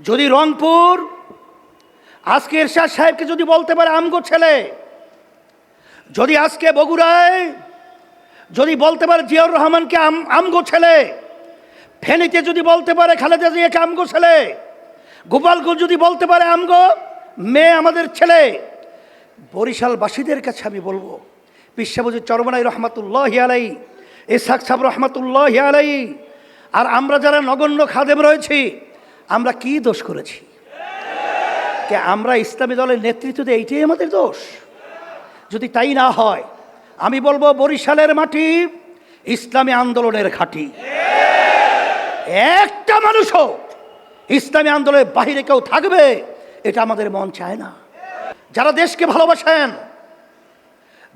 যদি রংপুর আজকে এরশাদ সাহেবকে যদি বলতে পারে আমগো ছেলে, যদি আজকে বগুড়ায় যদি বলতে পারে জিয়াউর রহমানকে আমগো ছেলে, ফেনীতে যদি বলতে পারে খালেদা জিয়াকে আমগো ছেলে, গোপালগঞ্জ যদি বলতে পারে আমগো মেয়ে আমাদের ছেলে, বরিশালবাসীদের কাছে আমি বলবো পিসাবুজি চরমনাই রহমাতুল্লাহি আলাইহি, ইসহাক সাহেব রহমাতুল্লাহি আলাইহি, আর আমরা যারা নগণ্য খাদেম রয়েছি আমরা কি দোষ করেছি? কে আমরা ইসলামী দলের নেতৃত্ব দিয়ে এইটাই আমাদের দোষ? যদি তাই না হয় আমি বলবো বরিশালের মাটি ইসলামী আন্দোলনের ঘাঁটি। একটা মানুষও ইসলামী আন্দোলনের বাহিরে কেউ থাকবে এটা আমাদের মন চায় না। যারা দেশকে ভালোবাসেন,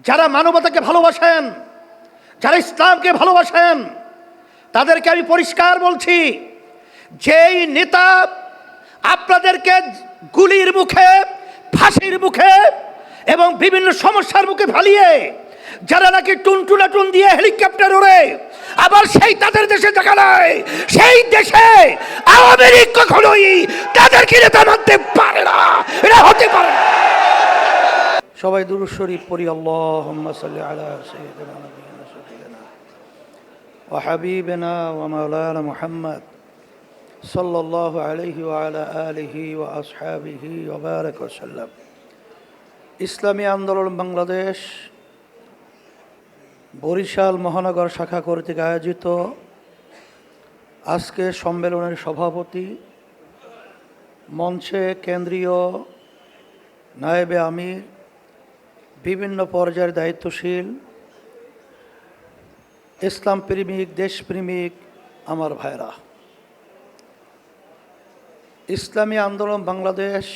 যারা মানবতাকে ভালোবাসেন, যারা ইসলামকে ভালোবাসেন, তাদেরকে আমি পরিষ্কার বলছি, যেই নেতা আপনাদেরকে গুলির মুখে, ফাঁসির মুখে এবং বিভিন্ন সমস্যার মুখে ফালিয়ে যারা নাকি টুন দিয়ে হেলিকপ্টার ওড়ে আবার সেই তাদের দেশে দেখা নাই, সেই দেশে আওয়ামী লীগ কখনোই তাদেরকে নেতা মানতে পারে না, এটা হতে পারে না। সবাই দুরূদ শরীফ পড়ি। আল্লাহুম্মা সাল্লি আলা সাইয়্যিদিনা নাবিয়িনা শাফিঈনা ওয়া হাবিবিনা ওয়া মাওলানা মুহাম্মদ সাল্লাল্লাহু আলাইহি ওয়া আলা আলিহি ওয়া আসহাবিহি ওয়া বারাকা ওয়া সাল্লাম। ইসলামী আন্দোলন বাংলাদেশ বরিশাল মহানগর শাখা কর্তৃক আয়োজিত আজকে সম্মেলনের সভাপতি, মঞ্চে কেন্দ্রীয় নায়েবে আমির, বিভিন্ন পর্যায়ের দায়িত্বশীল, ইসলাম প্রেমিক, দেশপ্রেমিক আমার ভাইরা, ইসলামী আন্দোলন বাংলাদেশ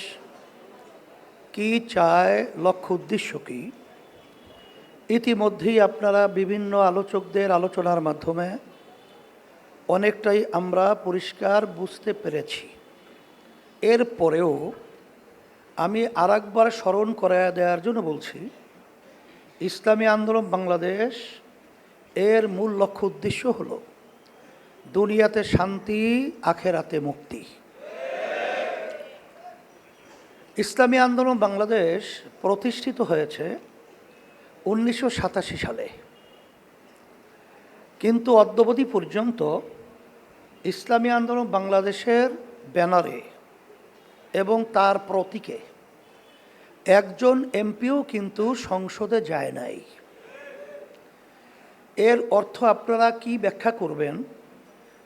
কি চায়, লক্ষ্য উদ্দেশ্য কী, ইতিমধ্যেই আপনারা বিভিন্ন আলোচকদের আলোচনার মাধ্যমে অনেকটাই আমরা পরিষ্কার বুঝতে পেরেছি। এরপরেও আমি আরেকবার স্মরণ করায় দেওয়ার জন্য বলছি, ইসলামী আন্দোলন বাংলাদেশ এর মূল লক্ষ্য উদ্দেশ্য হলো দুনিয়াতে শান্তি, আখেরাতে মুক্তি। ইসলামী আন্দোলন বাংলাদেশ প্রতিষ্ঠিত হয়েছে 1987 সালে, কিন্তু অদ্যাবধি পর্যন্ত ইসলামী আন্দোলন বাংলাদেশের ব্যানারে এবং তার প্রতীকে একজন এমপিও কিন্তু সংসদে যায় নাই। এর অর্থ আপনারা কি ব্যাখ্যা করবেন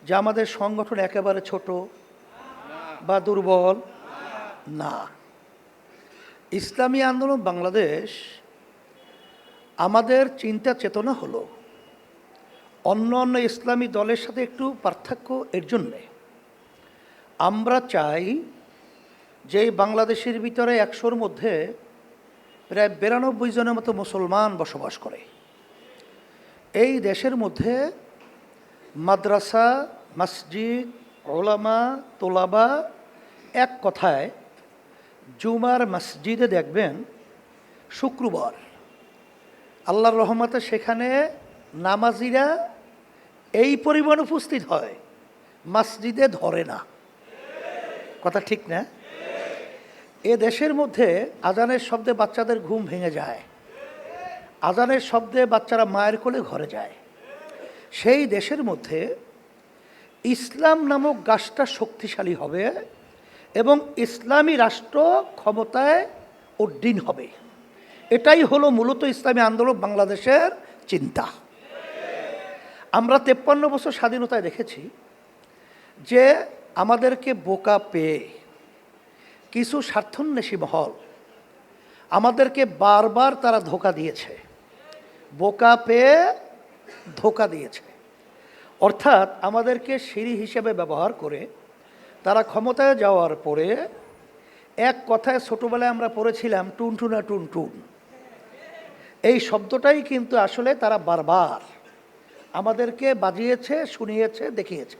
যে আমাদের সংগঠন একেবারে ছোট বা দুর্বল? না, ইসলামী আন্দোলন বাংলাদেশ আমাদের চিন্তা চেতনা হলো অন্য অন্য ইসলামী দলের সাথে একটু পার্থক্য। এর জন্যে আমরা চাই যে বাংলাদেশের ভিতরে 100-র মধ্যে প্রায় 92 জনের মতো মুসলমান বসবাস করে। এই দেশের মধ্যে মাদ্রাসা, মসজিদ, ওলামা, তোলাবা, এক কথায় জুমার মসজিদে দেখবেন শুক্রবার আল্লাহর রহমতে সেখানে নামাজিরা এই পরিমাণ উপস্থিত হয়, মসজিদে ধরে না। কথা ঠিক না? এ দেশের মধ্যে আজানের শব্দে বাচ্চাদের ঘুম ভেঙে যায়, আজানের শব্দে বাচ্চারা মায়ের কোলে ঘরে যায়। সেই দেশের মধ্যে ইসলাম নামক গাছটা শক্তিশালী হবে এবং ইসলামী রাষ্ট্র ক্ষমতায় উড্ডীন হবে। এটাই হলো মূলত ইসলামী আন্দোলন বাংলাদেশের চিন্তা। আমরা 53 বছর স্বাধীনতায় দেখেছি যে আমাদেরকে বোকা পেয়ে কিছু স্বার্থান্বেষী মহল আমাদেরকে বারবার তারা ধোঁকা দিয়েছে, বোকা পেয়ে ধোঁকা দিয়েছে। অর্থাৎ আমাদেরকে সিঁড়ি হিসেবে ব্যবহার করে তারা ক্ষমতায় যাওয়ার পরে এক কথায় ছোটোবেলায় আমরা পড়েছিলাম টুনটুনা টুনটুন, এই শব্দটাই কিন্তু আসলে তারা বারবার আমাদেরকে বাজিয়েছে, শুনিয়েছে, দেখিয়েছে।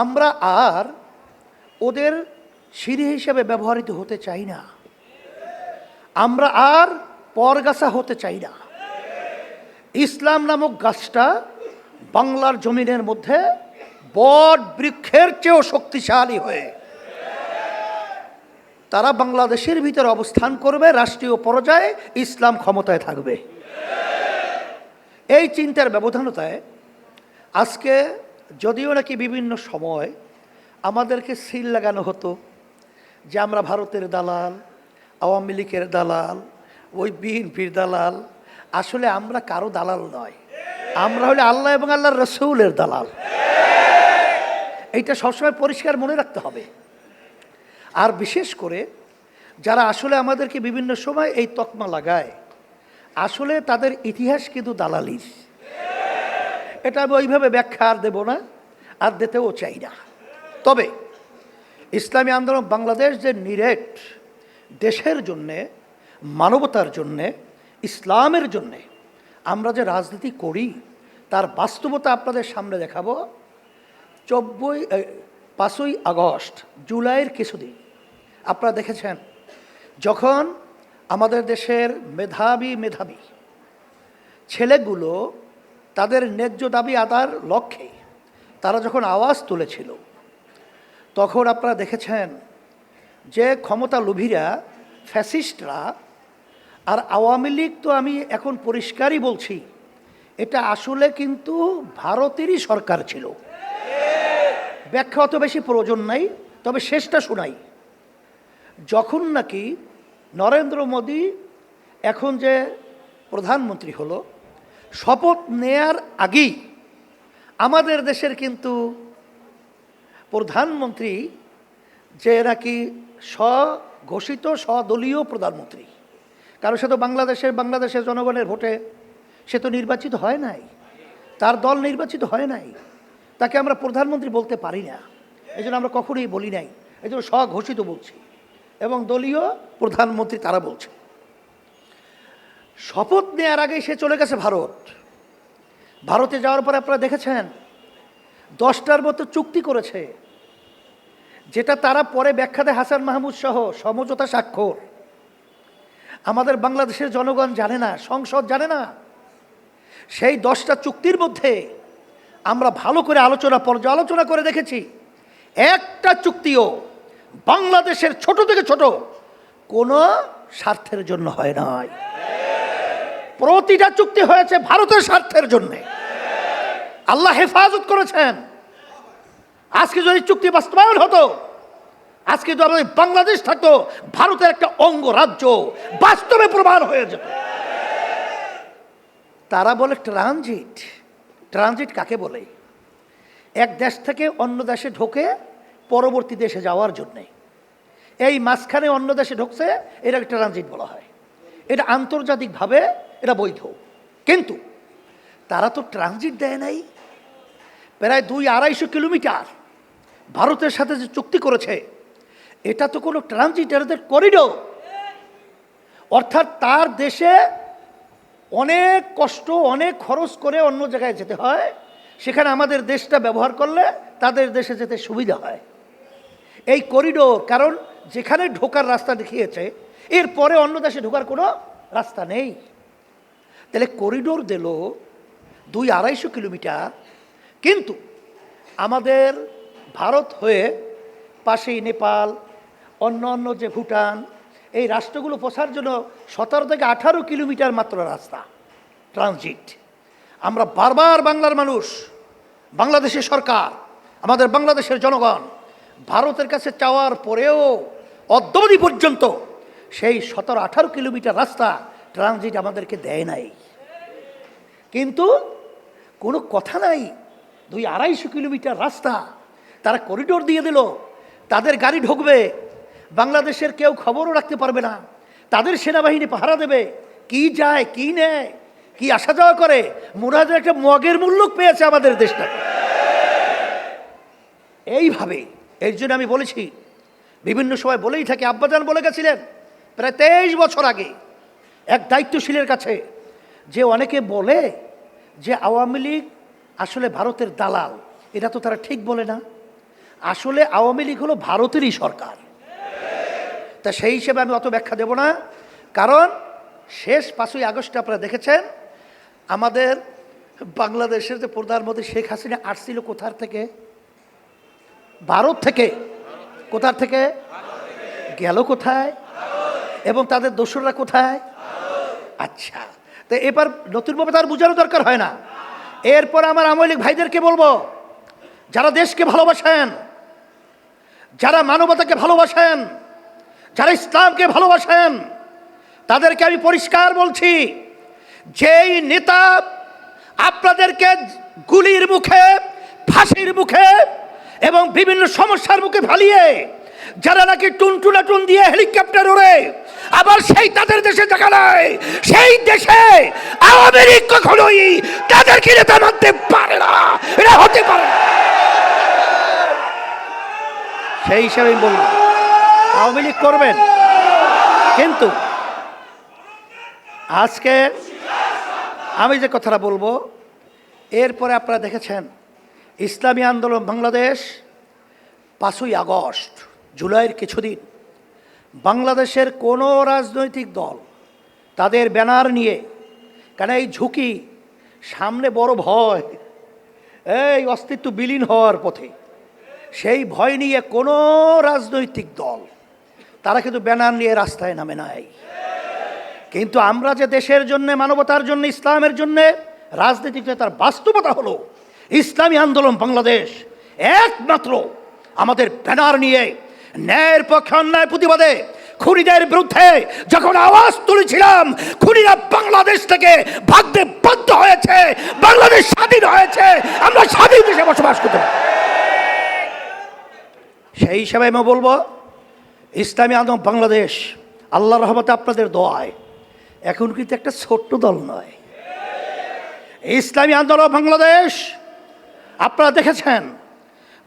আমরা আর ওদের সিঁড়ি হিসেবে ব্যবহৃত হতে চাই না, আমরা আর পরগাছা হতে চাই না। ইসলাম নামক গাছটা বাংলার জমিনের মধ্যে বট বৃক্ষের চেয়েও শক্তিশালী হয়ে তারা বাংলাদেশের ভিতরে অবস্থান করবে, রাষ্ট্রীয় পর্যায়ে ইসলাম ক্ষমতায় থাকবে। এই চিন্তার ব্যবধানতায় আজকে যদিও নাকি বিভিন্ন সময় আমাদেরকে সিল লাগানো হতো যে আমরা ভারতের দালাল, আওয়ামী লীগের দালাল, ওই বিএনপির দালাল, আসলে আমরা কারো দালাল নয়, আমরা হলে আল্লাহ এবং আল্লাহর রসুলের দালাল। এইটা সবসময় পরিষ্কার মনে রাখতে হবে। আর বিশেষ করে যারা আসলে আমাদেরকে বিভিন্ন সময় এই তকমা লাগায়, আসলে তাদের ইতিহাস কিন্তু দালালির। এটা আমি ওইভাবে ব্যাখ্যা আর দেব না, আর দিতেও চাই না। তবে ইসলামী আন্দোলন বাংলাদেশ যে নিরেট দেশের জন্যে, মানবতার জন্যে, ইসলামের জন্যে আমরা যে রাজনীতি করি তার বাস্তবতা আপনাদের সামনে দেখাবো। 5ই আগস্ট, জুলাইয়ের কিছুদিন আপনারা দেখেছেন যখন আমাদের দেশের মেধাবী ছেলেগুলো তাদের ন্যায্য দাবি আদার লক্ষ্যে তারা যখন আওয়াজ তুলেছিল, তখন আপনারা দেখেছেন যে ক্ষমতা লোভীরা, ফ্যাসিস্টরা আর আওয়ামী লীগ, তো আমি এখন পরিষ্কারই বলছি এটা আসলে কিন্তু ভারতেরই সরকার ছিল। ব্যাখ্যা অত বেশি প্রয়োজন নাই, তবে শেষটা শোনাই। যখন নাকি নরেন্দ্র মোদী এখন যে প্রধানমন্ত্রী হলো, শপথ নেয়ার আগেই আমাদের দেশের কিন্তু প্রধানমন্ত্রী যে নাকি স্বঘোষিত স্বদলীয় প্রধানমন্ত্রী, কারণ সে তো বাংলাদেশের জনগণের ভোটে সে তো নির্বাচিত হয় নাই, তার দল নির্বাচিত হয় নাই, তাকে আমরা প্রধানমন্ত্রী বলতে পারি না। এই জন্য আমরা কখনোই বলি নাই, এই জন্য স্বঘোষিত বলছি, এবং দলীয় প্রধানমন্ত্রী তারা বলছে। শপথ নেওয়ার আগে সে চলে গেছে ভারতে যাওয়ার পরে আপনারা দেখেছেন 10টার মতো চুক্তি করেছে, যেটা তারা পরে ব্যাখ্যা দেয় হাসান মাহমুদ সহ সমঝোতা স্বাক্ষর। আমাদের বাংলাদেশের জনগণ জানে না, সংসদ জানে না। সেই 10টা চুক্তির মধ্যে আমরা ভালো করে পর্যালোচনা করে দেখেছি, একটা চুক্তিও বাংলাদেশের ছোট থেকে ছোট কোনো স্বার্থের জন্য হয় নাই। প্রতিটা চুক্তি হয়েছে ভারতের স্বার্থের জন্যে। আল্লাহ হেফাজত করেছেন। আজকে যদি চুক্তি বাস্তবায়ন হতো, আজকে যদি আমাদের বাংলাদেশ থাকতো ভারতের একটা অঙ্গরাজ্য, বাস্তবে প্রমাণ হয়ে যেত। তারা বলে ট্রানজিট কাকে বলে? এক দেশ থেকে অন্য দেশে ঢোকে পরবর্তী দেশে যাওয়ার জন্যে। এই মাঝখানে অন্য দেশে ঢুকছে, এটাকে ট্রানজিট বলা হয়। এটা আন্তর্জাতিকভাবে এটা বৈধ। কিন্তু তারা তো ট্রানজিট দেয় নাই। প্রায় 200-250 কিলোমিটার ভারতের সাথে যে চুক্তি করেছে, এটা তো কোনো ট্রানজিট, এটা করিডোর। অর্থাৎ তার দেশে অনেক কষ্ট, অনেক খরচ করে অন্য জায়গায় যেতে হয়, সেখানে আমাদের দেশটা ব্যবহার করলে তাদের দেশে যেতে সুবিধা হয়। এই করিডোর, কারণ যেখানে ঢোকার রাস্তা দেখিয়েছে, এরপরে অন্য দেশে ঢোকার কোনো রাস্তা নেই। তাহলে করিডোর দিল 200-250 কিলোমিটার, কিন্তু আমাদের ভারত হয়ে পাশেই নেপাল, অন্য যে ভুটান, এই রাষ্ট্রগুলো পৌঁছার জন্য 17 থেকে 18 কিলোমিটার মাত্র রাস্তা ট্রানজিট। আমরা বারবার বাংলার মানুষ, বাংলাদেশের সরকার, আমাদের বাংলাদেশের জনগণ ভারতের কাছে চাওয়ার পরেও অদ্যাবধি পর্যন্ত সেই 17-18 কিলোমিটার রাস্তা ট্রানজিট আমাদেরকে দেয় নাই। কিন্তু কোনো কথা নাই, 200-250 কিলোমিটার রাস্তা তারা করিডোর দিয়ে দিল। তাদের গাড়ি ঢুকবে, বাংলাদেশের কেউ খবরও রাখতে পারবে না। তাদের সেনাবাহিনী পাহারা দেবে, কি যায় কি নেয়, কি আসা যাওয়া করে। মনে হয় একটা মগের মূল্য পেয়েছে আমাদের দেশটাকে। এইভাবে, এর জন্য আমি বলেছি, বিভিন্ন সময় বলেই থাকি, আব্বাজান বলে গেছিলেন প্রায় 23 বছর আগে এক দায়িত্বশীলের কাছে, যে অনেকে বলে যে আওয়ামী লীগ আসলে ভারতের দালাল, এটা তো তারা ঠিক বলে না। আসলে আওয়ামী লীগ হলো ভারতেরই সরকার। তা সেই হিসেবে আমি অত ব্যাখ্যা দেব না, কারণ শেষ 5ই আগস্টে আপনারা দেখেছেন আমাদের বাংলাদেশের যে প্রধানমন্ত্রী শেখ হাসিনা আসছিল কোথার থেকে, ভারত থেকে। কোথা থেকে গেল? কোথায়? এবং তাদের দোসররা কোথায়? আচ্ছা, তো এবার নতুনভাবে তার বোঝানো দরকার হয় না। এরপর আমার আওয়ামী লীগ ভাইদেরকে বলবো, যারা দেশকে ভালোবাসেন, যারা মানবতাকে ভালোবাসেন, যারা ইসলামকে ভালোবাসেন, তাদেরকে আমি পরিষ্কার বলছি, যেই নেতা আপনাদেরকে গুলির মুখে, ফাঁসির মুখে এবং বিভিন্ন সমস্যার মুখে ফালিয়ে, যারা নাকি টুনটুন দিয়ে হেলিকপ্টার ওড়ে, আবার সেই তাদের দেশে দেখা নাই, সেই দেশে আওয়ামী লীগ কখনোই তাদেরকে নেতা মানতে পারে না, এটা হতে পারে না। সেই হিসাবে বললাম আওয়ামী লীগ করবেন, কিন্তু আজকে আমি যে কথাটা বলবো, এরপরে আপনারা দেখেছেন ইসলামী আন্দোলন বাংলাদেশ 5ই আগস্ট, জুলাইয়ের কিছুদিন বাংলাদেশের কোনো রাজনৈতিক দল তাদের ব্যানার নিয়ে, কারণ এই ঝুঁকি সামনে বড় ভয়, এই অস্তিত্ব বিলীন হওয়ার পথে, সেই ভয় নিয়ে কোনো রাজনৈতিক দল তারা কিন্তু ব্যানার নিয়ে রাস্তায় নামে নাই। কিন্তু আমরা যে দেশের জন্য, মানবতার জন্য, ইসলামের জন্য রাজনীতিতে তার বাস্তবতা হলো ইসলামী আন্দোলন বাংলাদেশ একমাত্র আমাদের ব্যানার নিয়ে ন্যায়ের পক্ষে, অন্যায় প্রতিবাদে, খুনিদের বিরুদ্ধে যখন আওয়াজ তুলেছিলাম, খুনিরা বাংলাদেশ থেকে ভাগতে বাধ্য হয়েছে, বাংলাদেশ স্বাধীন হয়েছে, আমরা স্বাধীন দেশে বসবাস করতে পারি। সেই হিসাবে আমি বলবো, ইসলামী আন্দোলন বাংলাদেশ আল্লাহর রহমতে আপনাদের দোয়ায় এখন কিন্তু একটা ছোট্ট দল নয়। ইসলামী আন্দোলন বাংলাদেশ আপনারা দেখেছেন,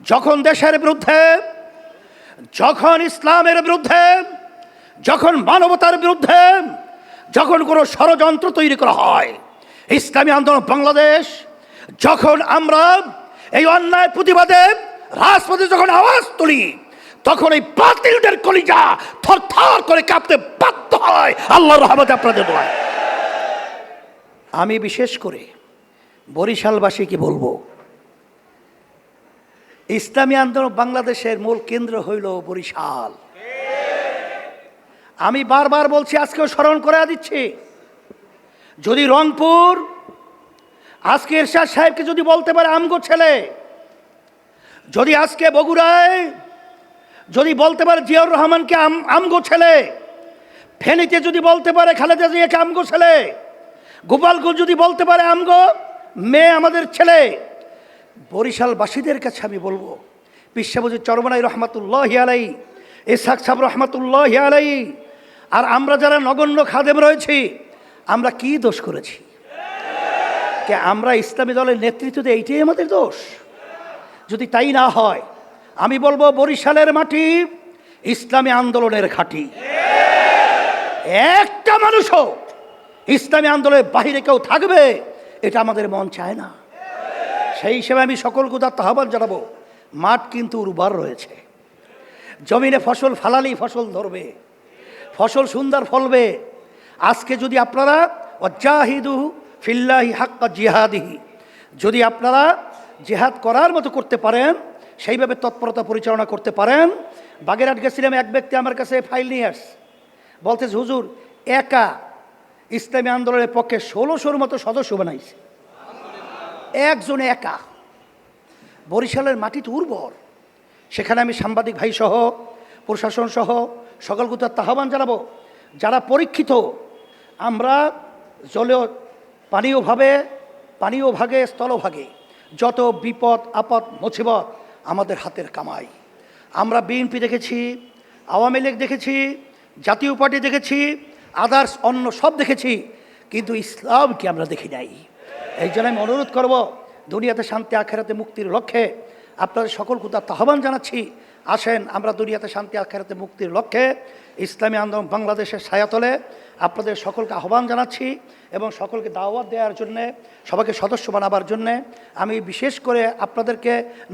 যখন দেশের বিরুদ্ধে, যখন ইসলামের বিরুদ্ধে, যখন মানবতার বিরুদ্ধে, যখন কোনো ষড়যন্ত্র তৈরি করা হয়, ইসলামী আন্দোলন বাংলাদেশ যখন আমরা এই অন্যায় প্রতিবাদে রাজপথে যখন আওয়াজ তুলি, তখন এই বাতিলদের কলিজা থরথর করে কাঁপতে বাধ্য হয় আল্লাহর রহমতে আপনাদের দোয়ায়। আমি বিশেষ করে বরিশালবাসীকে বলবো, ইসলামী আন্দোলন বাংলাদেশের মূল কেন্দ্র হইল বরিশাল। আমি বারবার বলছি, আজকেও স্মরণ করে দিচ্ছি, যদি রংপুর আজকে এরশাদ সাহেবকে যদি বলতে পারে আমগো ছেলে, যদি আজকে বগুড়ায় যদি বলতে পারে জিয়াউর রহমানকে আমগো ছেলে, ফেনীতে যদি বলতে পারে খালেদা জিয়াকে আমগো ছেলে, গোপালগঞ্জ যদি বলতে পারে আমগো মেয়ে আমাদের ছেলে, বরিশালবাসীদের কাছে আমি বলবো, পিসাবুজি চরমনাই রহমাতুল্লাহি আলাইহি, ইসহাক সাহেব রহমাতুল্লাহি আলাইহি, আর আমরা যারা নগণ্য খাদেম রয়েছি, আমরা কি দোষ করেছি? কে আমরা ইসলামী দলের নেতৃত্ব দিয়ে এইটাই আমাদের দোষ? যদি তাই না হয়, আমি বলবো বরিশালের মাটি ইসলামী আন্দোলনের ঘাঁটি। একটা মানুষও ইসলামী আন্দোলনের বাহিরে কেউ থাকবে, এটা আমাদের মন চায় না। সেই হিসেবে আমি সকলকে উদাত্ত আহ্বান জানাবো, মাঠ কিন্তু উর্বর রয়েছে, জমিনে ফসল ফালালেই ফসল ধরবে, ফসল সুন্দর ফলবে। আজকে যদি আপনারা ওয়াজাহিদু ফিল্লাহি হাক্কা জিহাদিহি, যদি আপনারা জিহাদ করার মতো করতে পারেন, সেইভাবে তৎপরতা পরিচালনা করতে পারেন। বাগেরহাট গেছিলাম, এক ব্যক্তি আমার কাছে ফাইল নিয়ে আসছে, বলতেছে হুজুর একা ইসলামী আন্দোলনের পক্ষে 1600-র মতো সদস্য বানাইছে, একজন একা। বরিশালের মাটি তো উর্বর, সেখানে আমি সাংবাদিক ভাই সহ, প্রশাসন সহ সকলকে আহ্বান জানাবো, যারা পরীক্ষিত, আমরা জলীয় পানীয় ভাগে স্থলভাগে যত বিপদ আপদ মুসিবত আমাদের হাতের কামাই। আমরা বিএনপি দেখেছি, আওয়ামী লীগ দেখেছি, জাতীয় পার্টি দেখেছি, আদার্স অন্য সব দেখেছি, কিন্তু ইসলামকে আমরা দেখি নাই। এই জন্য আমি অনুরোধ করব, দুনিয়াতে শান্তি আখেরাতে মুক্তির লক্ষ্যে আপনাদের সকলকে আহ্বান জানাচ্ছি, আসেন আমরা দুনিয়াতে শান্তি আখেরাতে মুক্তির লক্ষ্যে ইসলামী আন্দোলন বাংলাদেশের ছায়াতলে আপনাদের সকলকে আহ্বান জানাচ্ছি এবং সকলকে দাওয়াত দেওয়ার জন্যে, সবাইকে সদস্য বানাবার জন্যে আমি বিশেষ করে আপনাদেরকে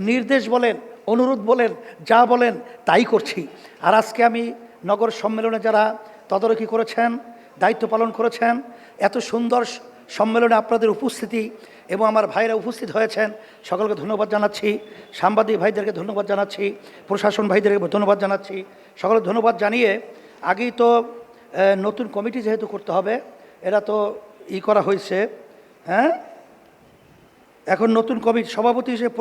নির্দেশ বলেন, অনুরোধ বলেন, যা বলেন তাই করছি। আর আজকে আমি নগর সম্মেলনে যারা তদারকি করেছেন, দায়িত্ব পালন করেছেন, এত সুন্দর সম্মেলনে আপনাদের উপস্থিতি এবং আমার ভাইরা উপস্থিত হয়েছেন, সকলকে ধন্যবাদ জানাচ্ছি। সাংবাদিক ভাইদেরকে ধন্যবাদ জানাচ্ছি, প্রশাসন ভাইদেরকে ধন্যবাদ জানাচ্ছি। সকলকে ধন্যবাদ জানিয়ে আগেই তো নতুন কমিটি যেহেতু করতে হবে, এরা তো করা হয়েছে, হ্যাঁ, এখন নতুন কমিটি সভাপতি হিসেবে